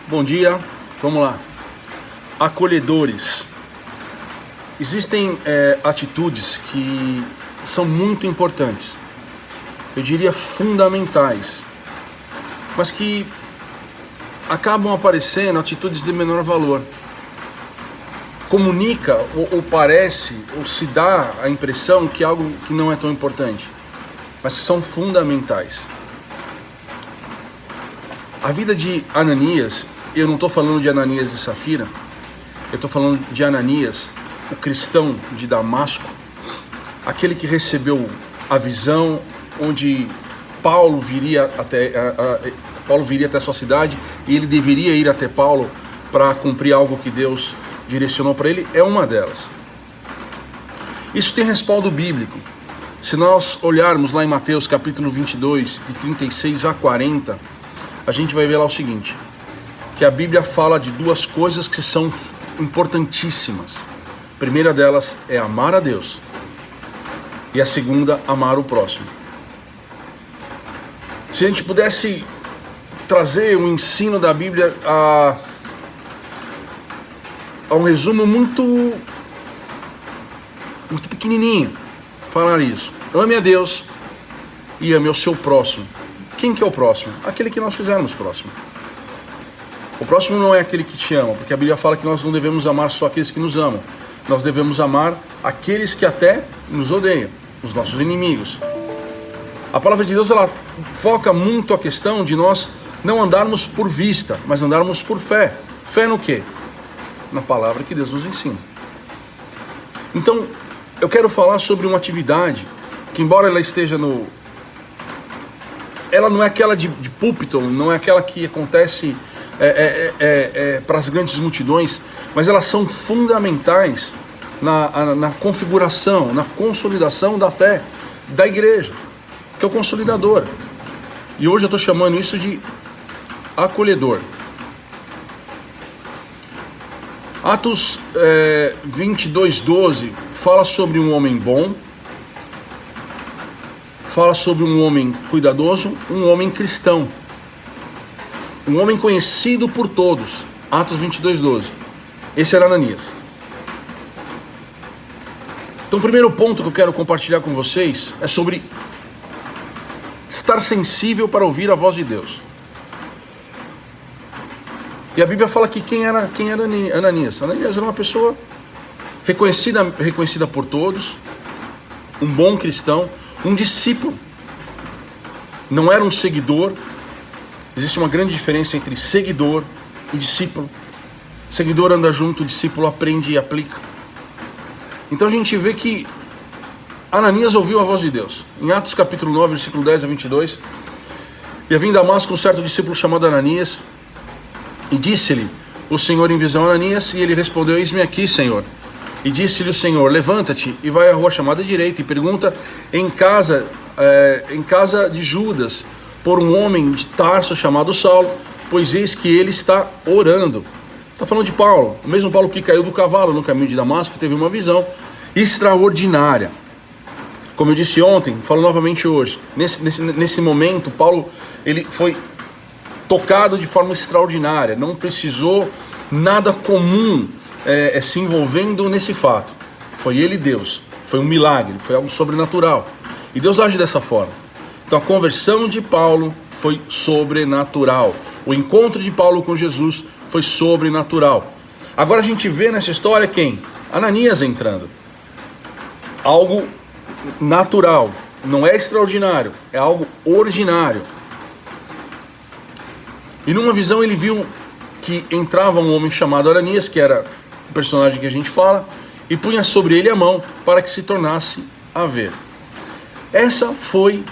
Bom dia, vamos lá. Acolhedores. Existem atitudes que são muito importantes, eu diria fundamentais, mas que acabam aparecendo atitudes de menor valor. Comunica ou parece, ou se dá a impressão que é algo que não é tão importante, mas são fundamentais. A vida de Ananias, eu não estou falando de Ananias e Safira, eu estou falando de Ananias, o cristão de Damasco, aquele que recebeu a visão onde Paulo viria até a sua cidade e ele deveria ir até Paulo para cumprir algo que Deus direcionou para ele, é uma delas. Isso tem respaldo bíblico. Se nós olharmos lá em Mateus capítulo 22, de 36 a 40, a gente vai ver lá o seguinte, que a Bíblia fala de duas coisas que são importantíssimas. A primeira delas é amar a Deus e a segunda, amar o próximo. Se a gente pudesse trazer o ensino da Bíblia a um resumo muito pequenininho, falar isso: ame a Deus e ame o seu próximo. Quem que é o próximo? Aquele que nós fizermos próximo. O próximo não é aquele que te ama, porque a Bíblia fala que nós não devemos amar só aqueles que nos amam. Nós devemos amar aqueles que até nos odeiam, os nossos inimigos. A palavra de Deus, ela foca muito a questão de nós não andarmos por vista, mas andarmos por fé. Fé no quê? Na palavra que Deus nos ensina. Então, eu quero falar sobre uma atividade que, embora ela esteja ela não é aquela de púlpito, não é aquela que acontece para as grandes multidões, mas elas são fundamentais na configuração, na consolidação da fé da igreja, que é o consolidador. E hoje eu estou chamando isso de acolhedor. Atos 22:12 fala sobre um homem bom, fala sobre um homem cuidadoso, um homem cristão, um homem conhecido por todos. Atos 22:12. Esse era Ananias. Então o primeiro ponto que eu quero compartilhar com vocês é sobre estar sensível para ouvir a voz de Deus. E a Bíblia fala que quem era Ananias? Ananias era uma pessoa reconhecida por todos, um bom cristão, um discípulo. Não era um seguidor. Existe uma grande diferença entre seguidor e discípulo. Seguidor anda junto, o discípulo aprende e aplica. Então a gente vê que Ananias ouviu a voz de Deus. Em Atos capítulo 9, versículo 10 a 22, e havia em Damasco um certo discípulo chamado Ananias, e disse-lhe o Senhor em visão a Ananias, e ele respondeu: eis-me aqui, Senhor. E disse-lhe o Senhor: levanta-te e vai à rua chamada direita, e pergunta em casa de Judas por um homem de Tarso chamado Saulo, pois eis que ele está orando. Está falando de Paulo, o mesmo Paulo que caiu do cavalo no caminho de Damasco, teve uma visão extraordinária. Como eu disse ontem, falo novamente hoje, nesse momento, Paulo ele foi tocado de forma extraordinária, não precisou nada comum se envolvendo nesse fato. Foi ele Deus, foi um milagre, foi algo sobrenatural. E Deus age dessa forma. Então a conversão de Paulo foi sobrenatural. O encontro de Paulo com Jesus foi sobrenatural. Agora a gente vê nessa história quem? Ananias entrando. Algo natural, não é extraordinário, é algo ordinário. E numa visão ele viu que entrava um homem chamado Ananias, que era o personagem que a gente fala, e punha sobre ele a mão para que se tornasse a ver. Essa foi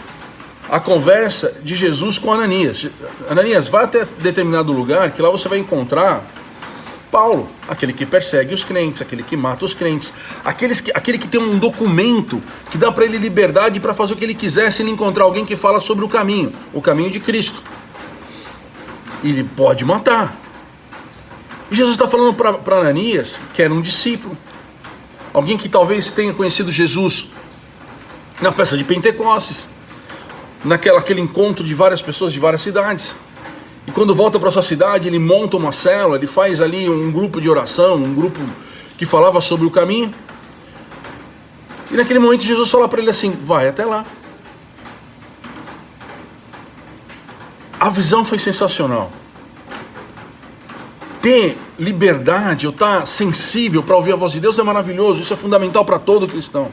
a conversa de Jesus com Ananias. Ananias, vai até determinado lugar que lá você vai encontrar Paulo, aquele que persegue os crentes, aquele que mata os crentes, aquele que tem um documento que dá para ele liberdade para fazer o que ele quiser se ele encontrar alguém que fala sobre o caminho de Cristo. Ele pode matar. E Jesus está falando para Ananias, que era um discípulo, alguém que talvez tenha conhecido Jesus na festa de Pentecostes, aquele encontro de várias pessoas de várias cidades. E quando volta para sua cidade, ele monta uma célula, ele faz ali um grupo de oração, um grupo que falava sobre o caminho. E naquele momento Jesus fala para ele assim: vai até lá. A visão foi sensacional. Ter liberdade, ou estar sensível para ouvir a voz de Deus é maravilhoso. Isso é fundamental para todo cristão.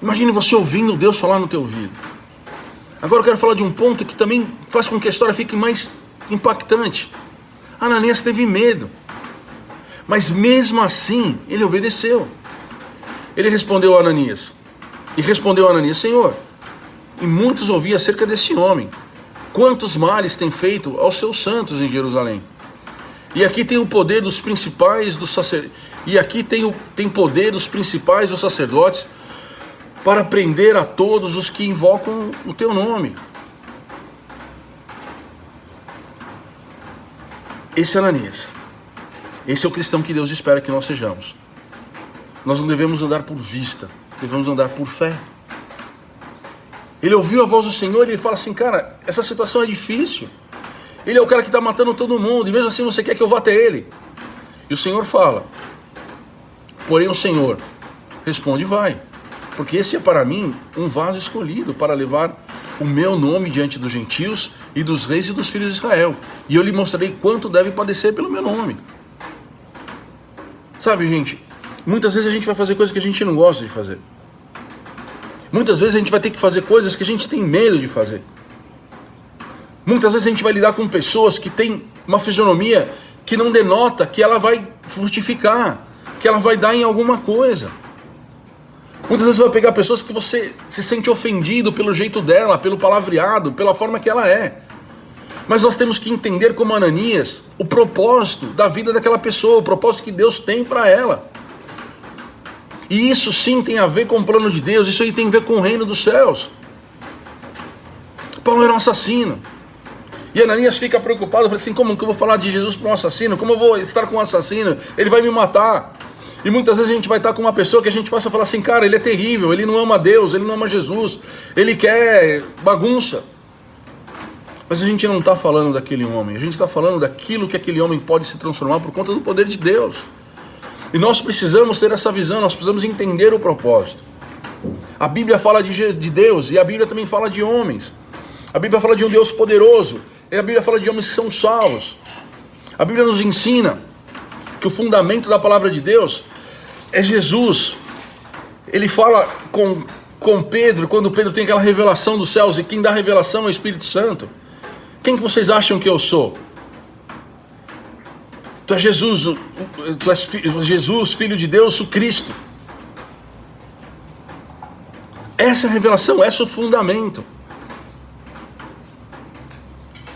Imagine você ouvindo Deus falar no teu ouvido. Agora eu quero falar de um ponto que também faz com que a história fique mais impactante. Ananias teve medo, mas mesmo assim ele obedeceu. Ele respondeu a Ananias, Senhor, e muitos ouvi acerca desse homem, quantos males tem feito aos seus santos em Jerusalém. E aqui tem o poder dos principais dos sacerdotes, poder dos principais dos sacerdotes para prender a todos os que invocam o teu nome. Esse é Ananias. Esse é o cristão que Deus espera que nós sejamos. Nós não devemos andar por vista, devemos andar por fé. Ele ouviu a voz do Senhor e ele fala assim: cara, essa situação é difícil. Ele é o cara que está matando todo mundo, e mesmo assim você quer que eu vá até ele. E o Senhor fala, porém o Senhor responde: vai, porque esse é para mim um vaso escolhido para levar o meu nome diante dos gentios e dos reis e dos filhos de Israel, e eu lhe mostrarei quanto deve padecer pelo meu nome. Sabe, gente, muitas vezes a gente vai fazer coisas que a gente não gosta de fazer. Muitas vezes a gente vai ter que fazer coisas que a gente tem medo de fazer. Muitas vezes a gente vai lidar com pessoas que têm uma fisionomia que não denota que ela vai frutificar, que ela vai dar em alguma coisa. Muitas vezes você vai pegar pessoas que você se sente ofendido pelo jeito dela, pelo palavreado, pela forma que ela é. Mas nós temos que entender, como Ananias, o propósito da vida daquela pessoa, o propósito que Deus tem para ela. E isso sim tem a ver com o plano de Deus, isso aí tem a ver com o reino dos céus. Paulo era um assassino. E Ananias fica preocupado, fala assim: como que eu vou falar de Jesus para um assassino? Como eu vou estar com um assassino? Ele vai me matar. E muitas vezes a gente vai estar com uma pessoa que a gente possa falar assim: cara, ele é terrível, ele não ama Deus, ele não ama Jesus, ele quer bagunça. Mas a gente não está falando daquele homem, a gente está falando daquilo que aquele homem pode se transformar por conta do poder de Deus. E nós precisamos ter essa visão, nós precisamos entender o propósito. A Bíblia fala de Deus, e a Bíblia também fala de homens. A Bíblia fala de um Deus poderoso, e a Bíblia fala de homens que são salvos. A Bíblia nos ensina que o fundamento da palavra de Deus é Jesus. Ele fala com Pedro, quando Pedro tem aquela revelação dos céus, e quem dá a revelação é o Espírito Santo. Quem que vocês acham que eu sou? Tu és Jesus, Filho de Deus, o Cristo. Essa é a revelação, esse é o fundamento.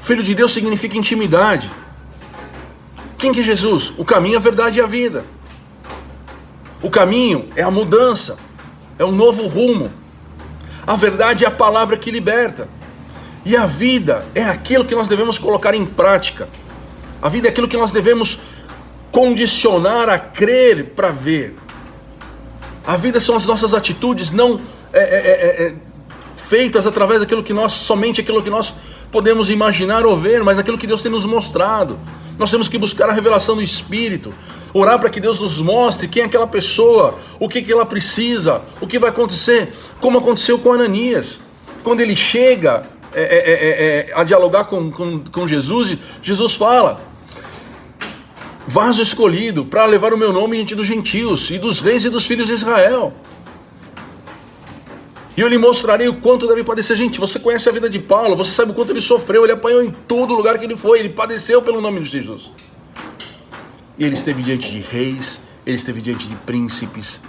Filho de Deus significa intimidade. Quem que é Jesus? O caminho, a verdade e a vida. O caminho é a mudança, é um novo rumo. A verdade é a palavra que liberta. E a vida é aquilo que nós devemos colocar em prática. A vida é aquilo que nós devemos condicionar a crer para ver. A vida são as nossas atitudes, não feitas através somente aquilo que nós podemos imaginar ou ver, mas aquilo que Deus tem nos mostrado. Nós temos que buscar a revelação do Espírito, orar para que Deus nos mostre quem é aquela pessoa, o que ela precisa, o que vai acontecer, como aconteceu com Ananias. Quando ele chega a dialogar com Jesus, Jesus fala: vaso escolhido para levar o meu nome diante dos gentios e dos reis e dos filhos de Israel. E eu lhe mostrarei o quanto deve padecer. Gente, você conhece a vida de Paulo, você sabe o quanto ele sofreu, ele apanhou em todo lugar que ele foi, ele padeceu pelo nome de Jesus. E ele esteve diante de reis, ele esteve diante de príncipes,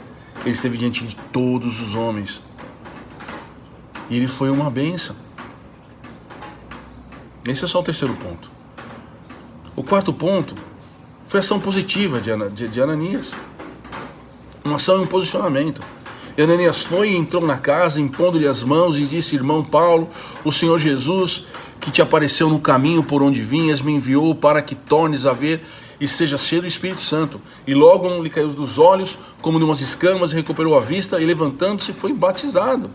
ele esteve diante de todos os homens. E ele foi uma bênção. Esse é só o terceiro ponto. O quarto ponto foi a ação positiva de Ananias. Uma ação e um posicionamento. E Ananias foi e entrou na casa, impondo-lhe as mãos, e disse: irmão Paulo, o Senhor Jesus, que te apareceu no caminho por onde vinhas, me enviou para que tornes a ver e seja cheio do Espírito Santo. E logo lhe caiu dos olhos, como de umas escamas, e recuperou a vista, e levantando-se foi batizado.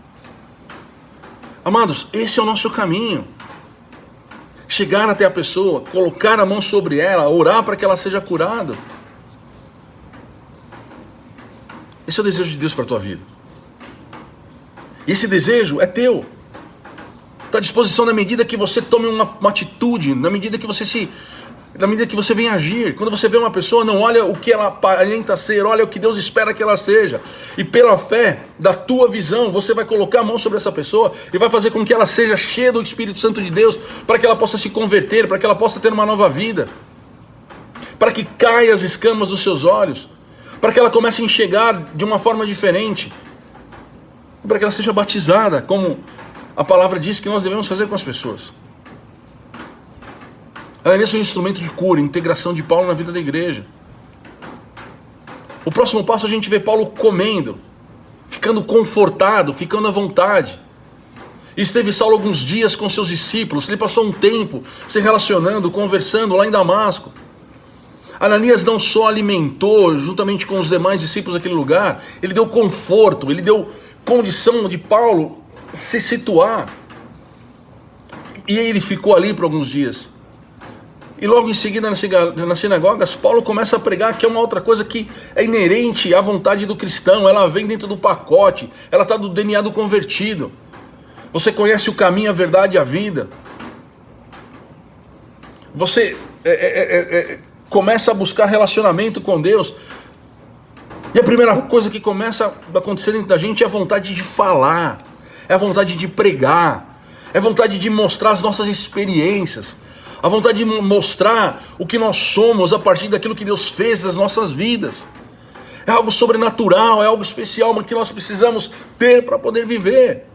Amados, esse é o nosso caminho. chegar até a pessoa, colocar a mão sobre ela, orar para que ela seja curada. Esse é o desejo de Deus para a tua vida. E esse desejo é teu. Está à disposição na medida que você tome uma atitude, na medida que você vem agir. Quando você vê uma pessoa, não olha o que ela aparenta ser, olha o que Deus espera que ela seja. E pela fé da tua visão, você vai colocar a mão sobre essa pessoa e vai fazer com que ela seja cheia do Espírito Santo de Deus, para que ela possa se converter, para que ela possa ter uma nova vida, para que caia as escamas dos seus olhos, para que ela comece a enxergar de uma forma diferente, para que ela seja batizada, como a palavra diz que nós devemos fazer com as pessoas. Esse é um instrumento de cura, integração de Paulo na vida da igreja. O próximo passo a gente vê Paulo comendo, ficando confortado, ficando à vontade. E esteve Saulo alguns dias com seus discípulos, ele passou um tempo se relacionando, conversando lá em Damasco. Ananias não só alimentou, juntamente com os demais discípulos daquele lugar, ele deu conforto, ele deu condição de Paulo se situar. E ele ficou ali por alguns dias. E logo em seguida nas sinagogas, Paulo começa a pregar que é uma outra coisa que é inerente à vontade do cristão. Ela vem dentro do pacote, ela está do DNA do convertido. Você conhece o caminho, a verdade e a vida. Você começa a buscar relacionamento com Deus. E a primeira coisa que começa a acontecer dentro da gente é a vontade de falar, é a vontade de pregar, é a vontade de mostrar as nossas experiências, a vontade de mostrar o que nós somos a partir daquilo que Deus fez nas nossas vidas. É algo sobrenatural, é algo especial, mas que nós precisamos ter para poder viver.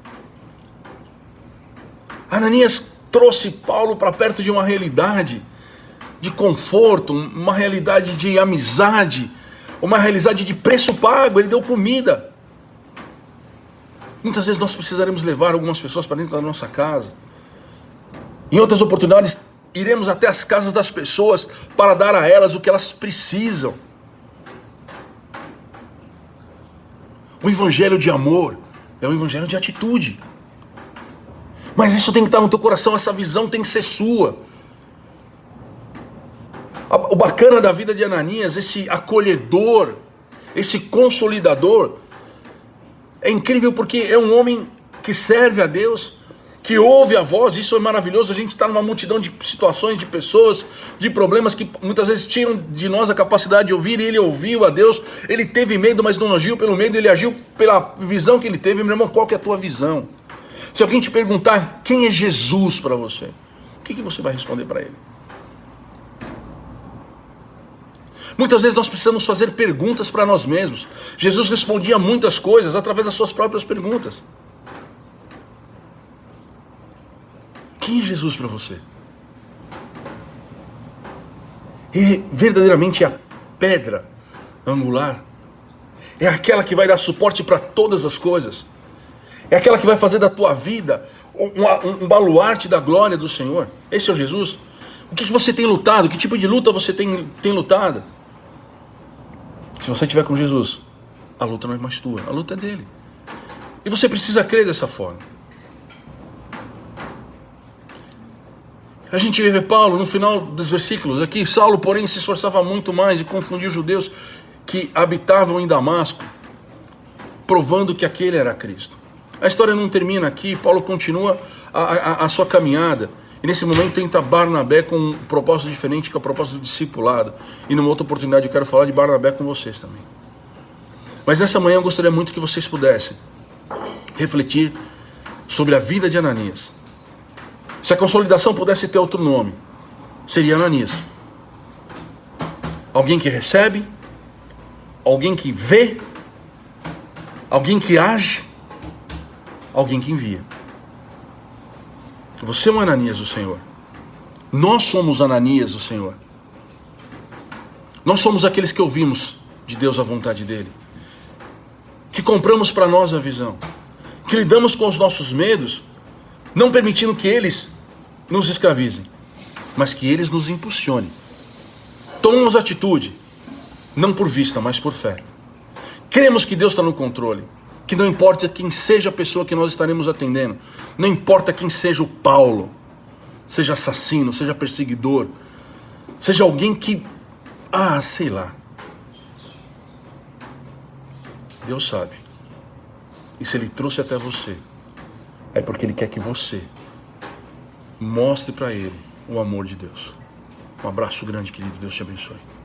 Ananias trouxe Paulo para perto de uma realidade de conforto, uma realidade de amizade, uma realidade de preço pago. Ele deu comida. Muitas vezes nós precisaremos levar algumas pessoas para dentro da nossa casa. Em outras oportunidades, iremos até as casas das pessoas para dar a elas o que elas precisam. O evangelho de amor é um evangelho de atitude. Mas isso tem que estar no teu coração, essa visão tem que ser sua. O bacana da vida de Ananias, esse acolhedor, esse consolidador, é incrível porque é um homem que serve a Deus, que ouve a voz. Isso é maravilhoso. A gente está numa multidão de situações, de pessoas, de problemas que muitas vezes tiram de nós a capacidade de ouvir, e ele ouviu a Deus. Ele teve medo, mas não agiu pelo medo, ele agiu pela visão que ele teve. Meu irmão, qual que é a tua visão? Se alguém te perguntar quem é Jesus para você, o que você vai responder para ele? Muitas vezes nós precisamos fazer perguntas para nós mesmos. Jesus respondia muitas coisas através das suas próprias perguntas. Quem é Jesus para você? Ele verdadeiramente é a pedra angular. É aquela que vai dar suporte para todas as coisas. É aquela que vai fazer da tua vida um baluarte da glória do Senhor. Esse é o Jesus. O que você tem lutado? Que tipo de luta você tem lutado? Se você estiver com Jesus, a luta não é mais tua, a luta é dele. E você precisa crer dessa forma. A gente vê Paulo no final dos versículos aqui: Saulo, porém, se esforçava muito mais e confundia os judeus que habitavam em Damasco, provando que aquele era Cristo. A história não termina aqui. Paulo continua a sua caminhada. E nesse momento tenta Barnabé com um propósito diferente, que é o propósito do discipulado. E numa outra oportunidade eu quero falar de Barnabé com vocês também. Mas nessa manhã eu gostaria muito que vocês pudessem refletir sobre a vida de Ananias. Se a consolidação pudesse ter outro nome, seria Ananias. Alguém que recebe, alguém que vê, alguém que age, alguém que envia. Você é um Ananias do Senhor. Nós somos Ananias do Senhor. Nós somos aqueles que ouvimos de Deus a vontade dele, que compramos para nós a visão, que lidamos com os nossos medos, não permitindo que eles nos escravizem, mas que eles nos impulsionem. Tomamos atitude, não por vista, mas por fé. Cremos que Deus está no controle, que não importa quem seja a pessoa que nós estaremos atendendo, não importa quem seja o Paulo, seja assassino, seja perseguidor, seja alguém que, sei lá. Deus sabe. E se Ele trouxe até você, é porque Ele quer que você mostre para Ele o amor de Deus. Um abraço grande, querido. Deus te abençoe.